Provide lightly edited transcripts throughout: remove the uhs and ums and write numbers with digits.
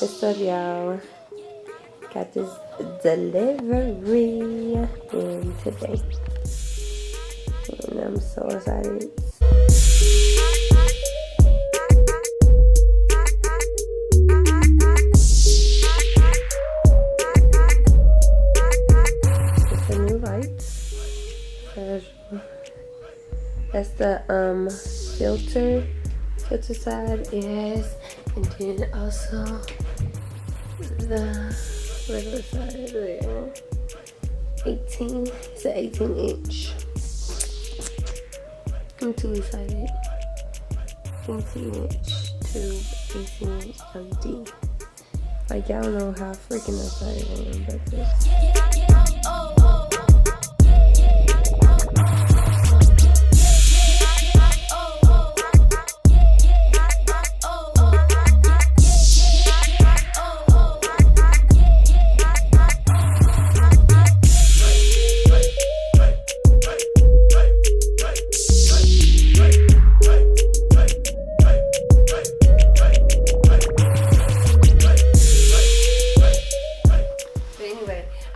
What's up, y'all? Got this delivery in today, and I'm so excited. It's a new light. That's the filter side, yes, and then also the regular side there. 18. It's an 18-inch. I'm too excited. 18-inch tube, 18-inch LED. Like, y'all know how freaking excited I am about this.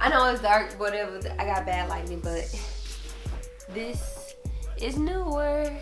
I know it's dark, whatever. I got bad lighting, but this is Neewer.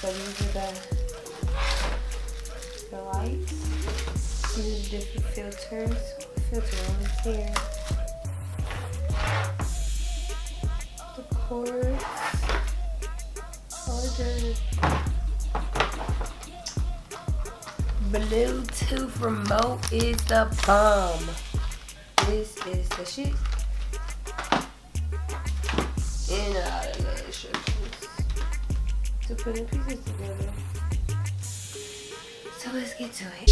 So these are the lights. These are different filters. Filter over here. The cords. Charger. Bluetooth remote is the bomb. This is the shit. And all the little instructions to put the pieces together. So let's get to it.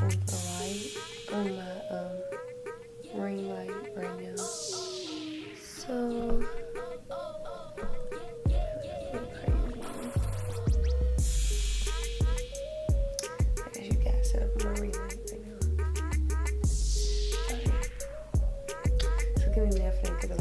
with the light on my ring light right now. So as you guys set up my ring light right now. Sorry. So give me a minute for that because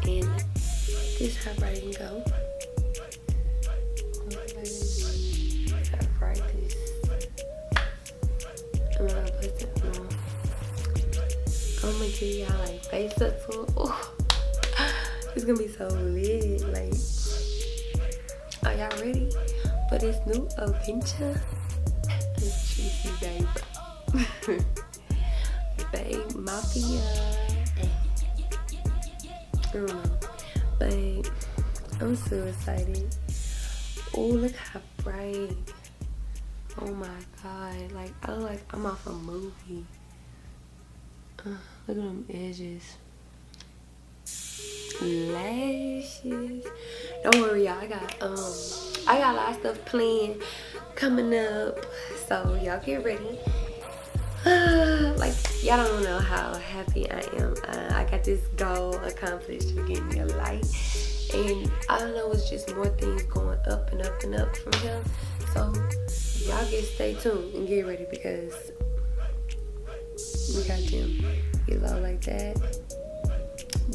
and this is how bright it can go. How bright this. I'm gonna put this on. I'm gonna give y'all like face up to it. Oh, it's gonna be so lit. Like, are y'all ready for this new adventure? It's TriceyBabee. Babe Mafia. I don't know, but I'm so excited. Oh, look how bright. Oh my god, like I look like I'm off a movie. Look at them edges. Lashes. Don't worry, y'all, I got a lot of stuff planned coming up, so y'all get ready. Like, y'all don't know how happy I am. I got this goal accomplished for getting me a light, and I don't know, it's just more things going up and up and up from here. So y'all stay tuned and get ready because we got them get low like that,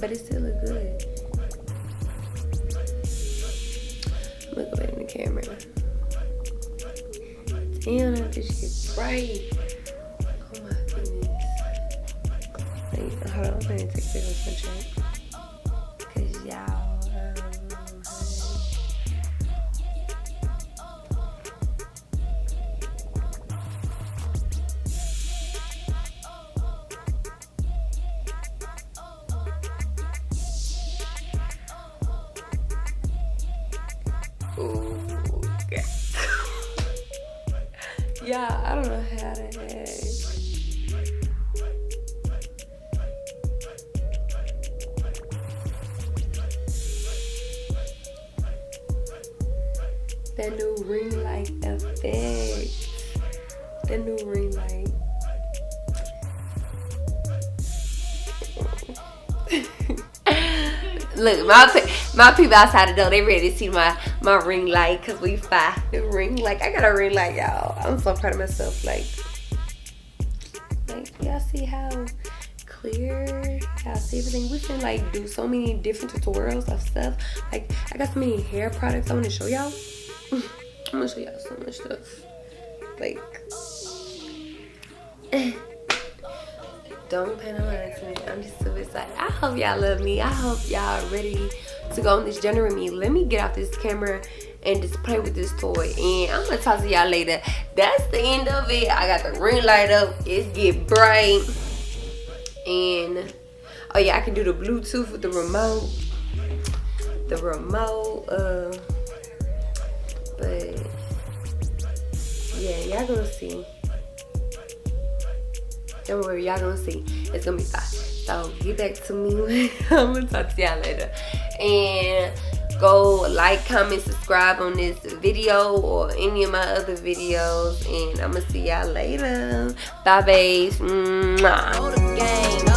but it still look good. I'm gonna go ahead in the camera. Damn, that bitch gets bright. Hold on, I'm gonna take this sunshine. Cause y'all, ooh, okay. Yeah, I don't know how to act. That new ring light effect. That new ring light. Look, my people outside the door, they ready to see my ring light because we fire. The ring light. I got a ring light, y'all. I'm so proud of myself. Like y'all see how clear? Y'all see everything? We can like do so many different tutorials of stuff. Like I got so many hair products I want to show y'all. I'm gonna show y'all so much stuff. Like, don't pay no mind to me. I'm just so excited. I hope y'all love me. I hope y'all ready to go on this journey with me. Let me get off this camera and just play with this toy. And I'm gonna talk to y'all later. That's the end of it. I got the ring light up. It's get bright. And, oh yeah, I can do the Bluetooth with the remote. But yeah, y'all gonna see. Don't worry, y'all gonna see. It's gonna be fine. So get back to me. I'm gonna talk to y'all later. And go like, comment, subscribe on this video or any of my other videos. And I'm gonna see y'all later. Bye, babes. Mwah.